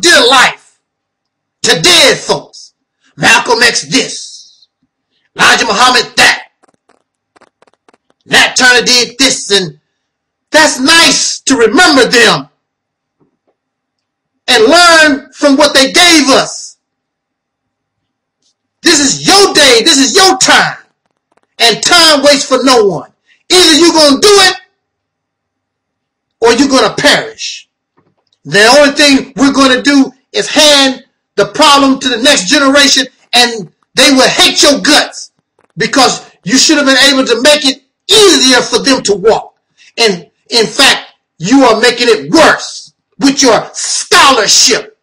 give dear life to dead folks. Malcolm X this, Elijah Muhammad that, Nat Turner did this, and that's nice to remember them and learn from what they gave us. This is your day. This is your time. And time waits for no one. Either you're going to do it or you're going to perish. The only thing we're going to do is hand the problem to the next generation, and they will hate your guts because you should have been able to make it easier for them to walk. And in fact, you are making it worse with your scholarship.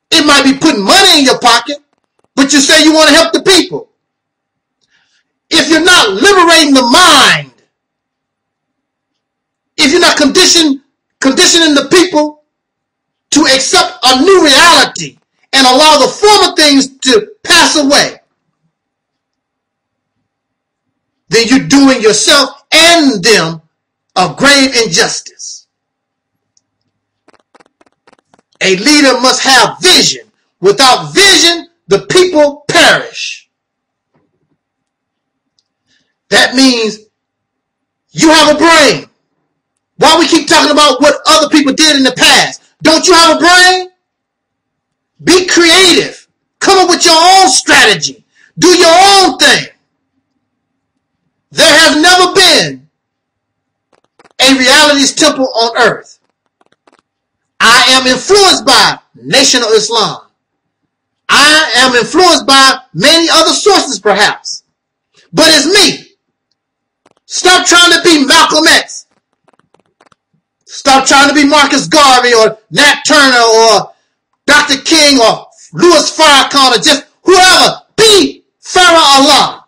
It might be putting money in your pocket, but you say you want to help the people. If you're not liberating the mind, if you're not conditioning the people to accept a new reality and allow the former things to pass away, then you're doing yourself and them a grave injustice. A leader must have vision. Without vision, the people perish. That means you have a brain. Why we keep talking about what other people did in the past? Don't you have a brain? Be creative. Come up with your own strategy. Do your own thing. There has never been a realities temple on earth. I am influenced by Nation of Islam. I am influenced by many other sources perhaps. But it's me. Stop trying to be Malcolm X. Stop trying to be Marcus Garvey or Nat Turner or Dr. King or Louis Farrakhan or just whoever. Be Farah Allah.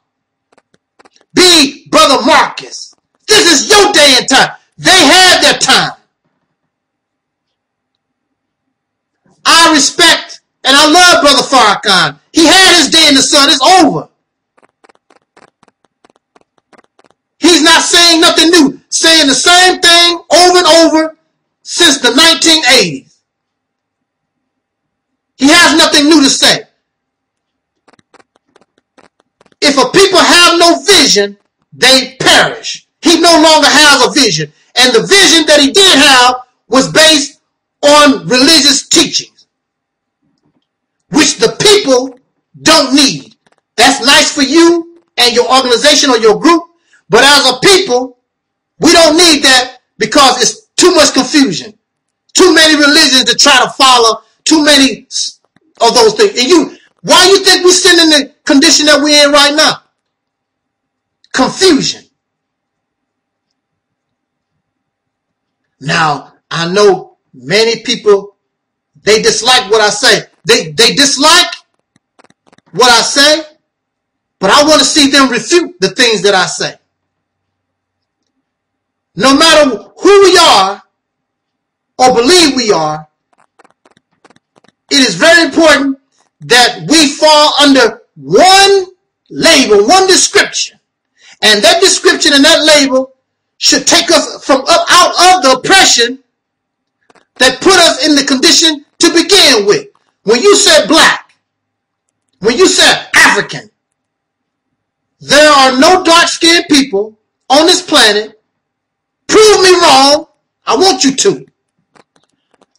Be Brother Marcus. This is your day and time. They had their time. I respect and I love Brother Farrakhan. He had his day in the sun. It's over. He's not saying nothing new. Saying the same thing over and over since the 1980s. He has nothing new to say. If a people have no vision, they perish. He no longer has a vision. And the vision that he did have was based on religious teachings, which the people don't need. That's nice for you and your organization or your group. But as a people, we don't need that because it's too much confusion. Too many religions to try to follow. Too many of those things. And why you think we're sitting in the condition that we're in right now? Confusion. Now, I know many people, they dislike what I say. They dislike what I say, but I want to see them refute the things that I say. No matter who we are or believe we are, it is very important that we fall under one label, one description. And that description and that label should take us from out of the oppression that put us in the condition to begin with. When you said black, when you said African, there are no dark-skinned people on this planet. Prove me wrong. I want you to.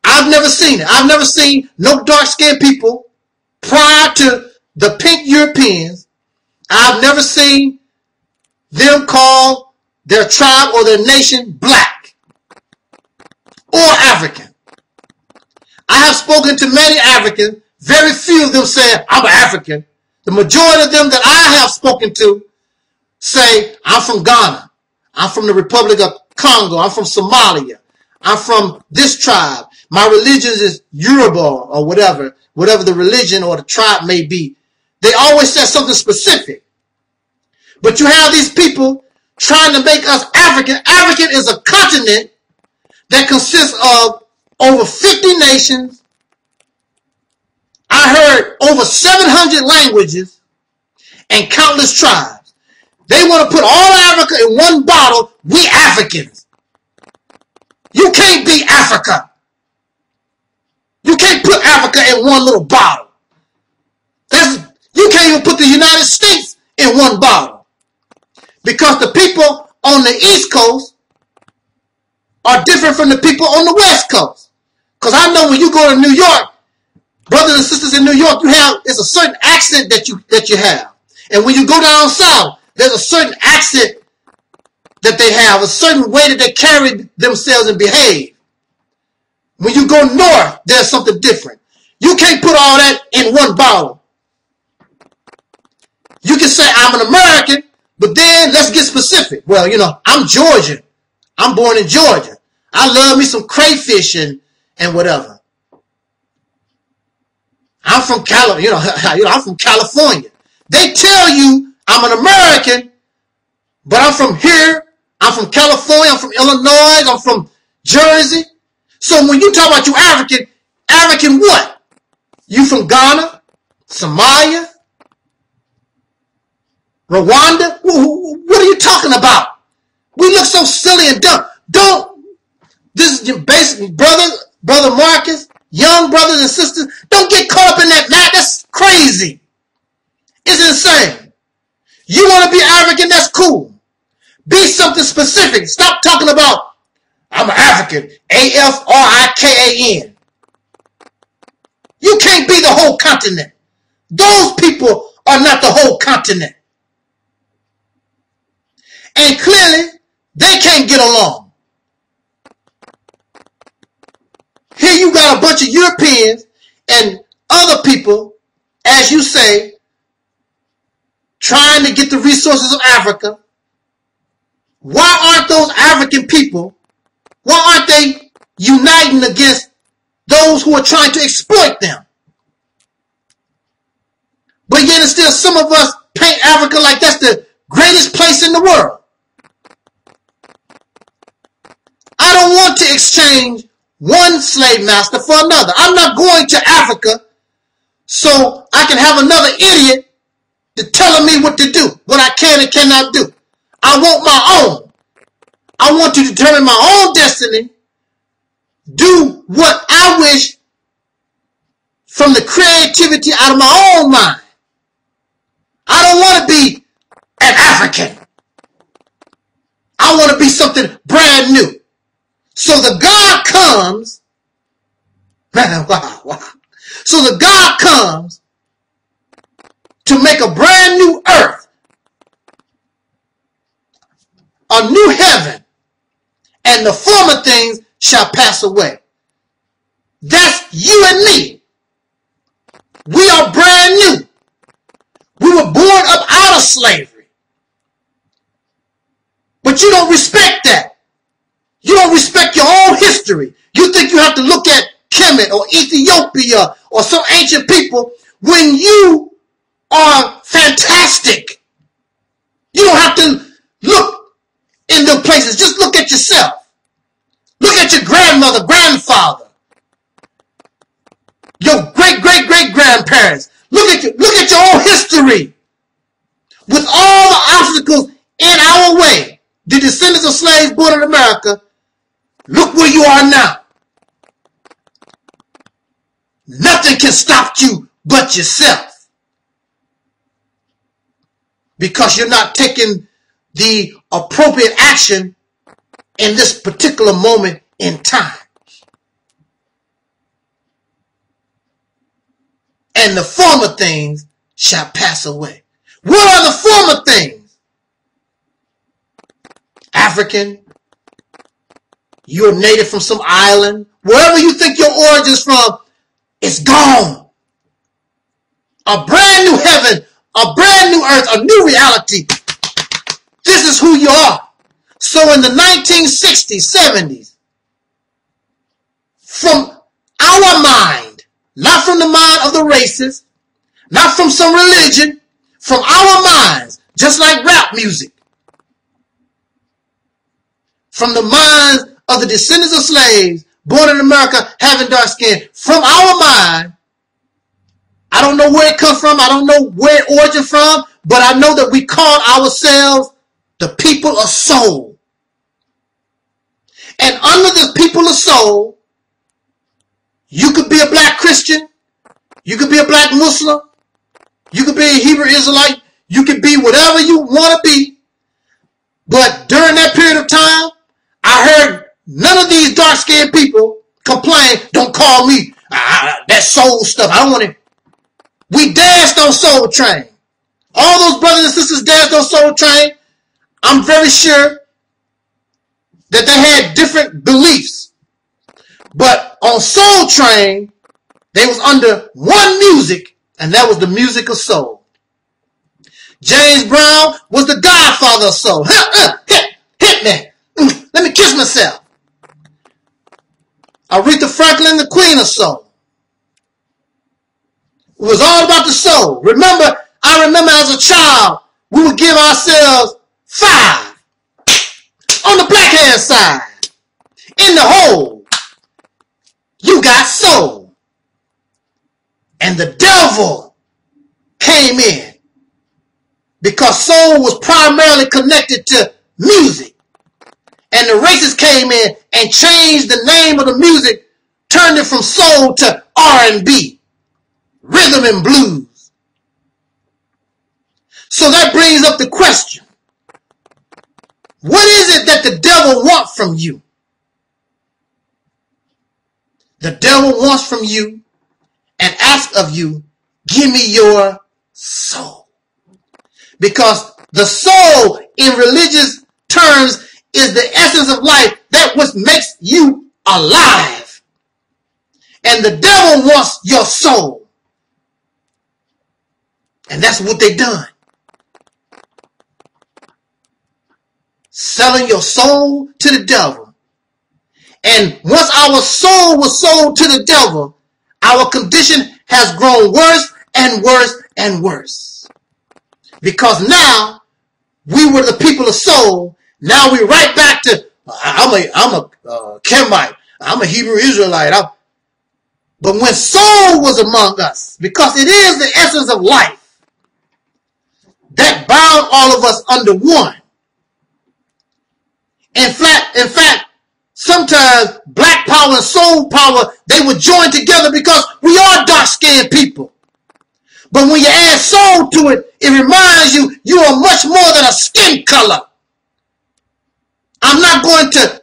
I've never seen it. I've never seen no dark-skinned people prior to the pink Europeans. I've never seen them call their tribe or their nation black or African. I have spoken to many Africans. Very few of them say, I'm an African. The majority of them that I have spoken to say, I'm from Ghana. I'm from the Republic of Congo. I'm from Somalia. I'm from this tribe. My religion is Yoruba or whatever the religion or the tribe may be. They always say something specific. But you have these people trying to make us African. African is a continent that consists of over 50 nations. I heard over 700 languages and countless tribes. They want to put all Africa in one bottle. We Africans. You can't be Africa. can't put Africa in one little bottle. You can't even put the United States in one bottle. Because the people on the East Coast are different from the people on the West Coast. Because I know when you go to New York, brothers and sisters in New York, there's a certain accent that you have. And when you go down south, there's a certain accent that they have, a certain way that they carry themselves and behave. When you go north, there's something different. You can't put all that in one bottle. You can say, I'm an American, but then let's get specific. Well, I'm Georgian. I'm born in Georgia. I love me some crayfish and whatever. I'm from I'm from California. They tell you I'm an American, but I'm from here. I'm from California. I'm from Illinois. I'm from Jersey. So when you talk about you African what? You from Ghana, Somalia, Rwanda? What are you talking about? We look so silly and dumb. This is your basic brother Marcus, young brothers and sisters, don't get caught up in that. That's crazy. It's insane. You want to be African? That's cool. Be something specific. Stop talking about, I'm an African, AFRIKAN. You can't be the whole continent. Those people are not the whole continent. And clearly, they can't get along. Here you got a bunch of Europeans and other people, as you say, trying to get the resources of Africa. Why aren't those African people, why aren't they uniting against those who are trying to exploit them? But yet and still some of us paint Africa like that's the greatest place in the world. I don't want to exchange one slave master for another. I'm not going to Africa so I can have another idiot to telling me what to do, what I can and cannot do. I want my own. I want to determine my own destiny, do what I wish from the creativity out of my own mind. I don't want to be an African. I want to be something brand new. So the God comes, wow. So the God comes to make a brand new earth, a new heaven, and the former things shall pass away. That's you and me. We are brand new. We were born up out of slavery. But you don't respect that. You don't respect your own history. You think you have to look at Kemet or Ethiopia or some ancient people when you are fantastic. You don't have to look in them places. Just look at yourself. Look at your grandmother, grandfather, your great-great-great-grandparents. Look at your own history. With all the obstacles in our way, the descendants of slaves born in America, look where you are now. Nothing can stop you but yourself. Because you're not taking the appropriate action in this particular moment in time. And the former things shall pass away. What are the former things? African. You're native from some island. Wherever you think your origin's from, it's gone. A brand new heaven, a brand new earth, a new reality. This is who you are. So in the 1960s, 70s, from our mind, not from the mind of the racists, not from some religion, from our minds, just like rap music, from the minds of the descendants of slaves born in America having dark skin, from our mind, I don't know where it comes from, I don't know where it originated from, but I know that we call ourselves the people of soul. And under the people of soul, You could be a black Christian. You could be a black Muslim. You could be a Hebrew Israelite. You could be whatever you want to be. But during that period of time, I heard none of these dark-skinned people complain, don't call me that soul stuff. I don't want it. We danced on Soul Train. All those brothers and sisters danced on Soul Train. I'm very sure that they had different beliefs. But on Soul Train, they was under one music, and that was the music of soul. James Brown was the godfather of soul. Hit me. Let me kiss myself. Aretha Franklin, the queen of soul. It was all about the soul. I remember as a child, we would give ourselves 5 on the black hand side. In the hole, you got soul. And the devil came in because soul was primarily connected to music. And the racists came in and changed the name of the music, turned it from soul to R&B, rhythm and blues. So that brings up the question. What is it that the devil wants from you? The devil wants from you and asks of you, give me your soul. Because the soul in religious terms is the essence of life, that which makes you alive. And the devil wants your soul. And that's what they done. Selling your soul to the devil. And once our soul was sold to the devil, our condition has grown worse and worse and worse. Because now we were the people of soul. Now we right back to I'm a Kemite. I'm a Hebrew Israelite. But when soul was among us, because it is the essence of life, that bound all of us under one. In fact, sometimes black power and soul power, they would join together because we are dark-skinned people. But when you add soul to it, it reminds you, you are much more than a skin color. I'm not going to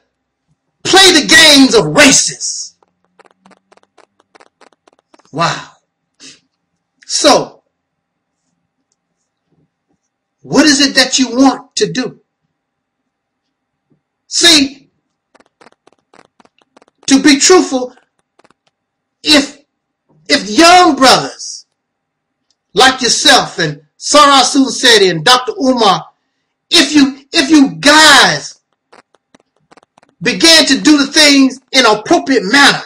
play the games of races. Wow. So, what is it that you want to do? See, to be truthful, if young brothers like yourself and Sarah Sunseti and Dr. Omar, if you guys began to do the things in an appropriate manner,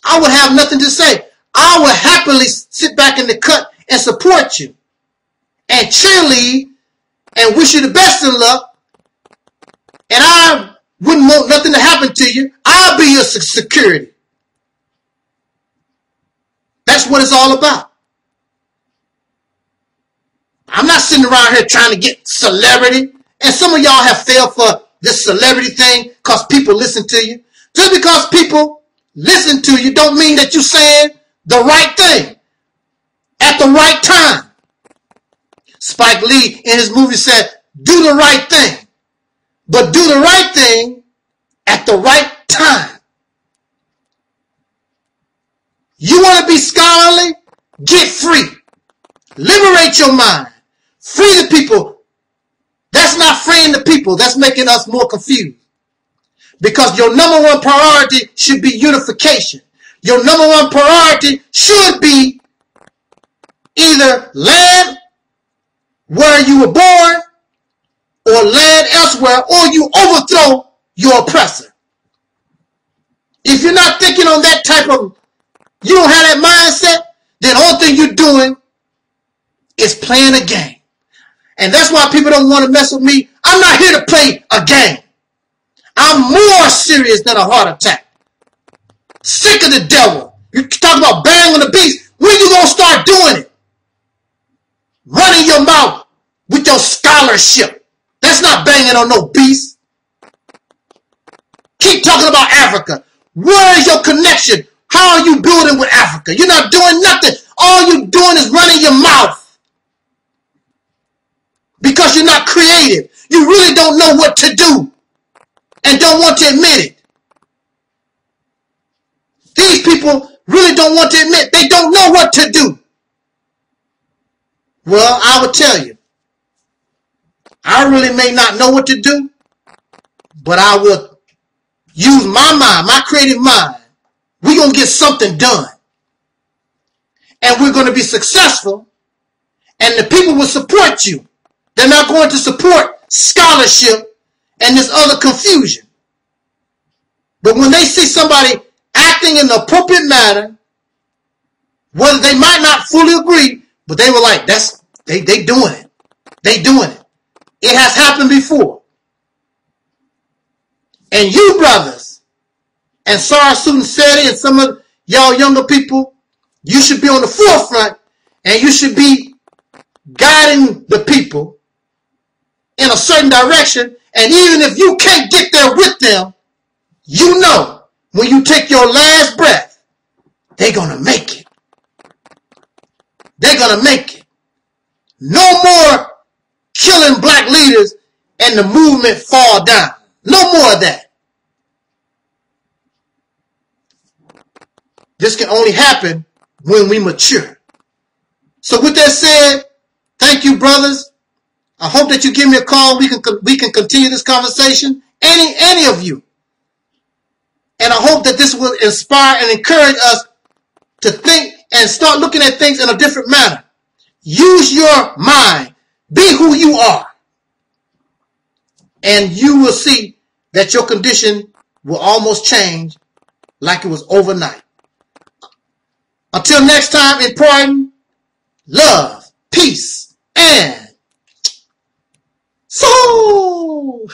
I would have nothing to say. I would happily sit back in the cut and support you and cheerlead and wish you the best of luck. And I wouldn't want nothing to happen to you. I'll be your security. That's what it's all about. I'm not sitting around here trying to get celebrity. And some of y'all have failed for this celebrity thing because people listen to you. Just because people listen to you don't mean that you're saying the right thing at the right time. Spike Lee in his movie said, do the right thing. But do the right thing at the right time. You want to be scholarly? Get free. Liberate your mind. Free the people. That's not freeing the people. That's making us more confused. Because your number one priority should be unification. Your number one priority should be either land where you were born or land elsewhere, or you overthrow your oppressor. If you're not thinking on that type of, you don't have that mindset, then the only thing you're doing is playing a game. And that's why people don't want to mess with me. I'm not here to play a game. I'm more serious than a heart attack. Sick of the devil. You talk about bang on the beast. When you gonna start doing it? Running your mouth with your scholarship. That's not banging on no beast. Keep talking about Africa. Where is your connection? How are you building with Africa? You're not doing nothing. All you're doing is running your mouth. Because you're not creative. You really don't know what to do. And don't want to admit it. These people really don't want to admit they don't know what to do. Well, I will tell you. I really may not know what to do, but I will use my mind, my creative mind. We're going to get something done. And we're going to be successful. And the people will support you. They're not going to support scholarship and this other confusion. But when they see somebody acting in the appropriate manner, whether they might not fully agree, but they were like, they doing it. They doing it. It has happened before. And you brothers, and Sarah Susan Seti and some of y'all younger people, you should be on the forefront and you should be guiding the people in a certain direction. And even if you can't get there with them, you know when you take your last breath, they're going to make it. They're going to make it. No more killing black leaders and the movement fall down. No more of that. This can only happen when we mature. So with that said, thank you, brothers. I hope that you give me a call. We can continue this conversation. Any of you. And I hope that this will inspire and encourage us to think and start looking at things in a different manner. Use your mind. Be who you are. And you will see that your condition will almost change like it was overnight. Until next time, important, love, peace, and soul.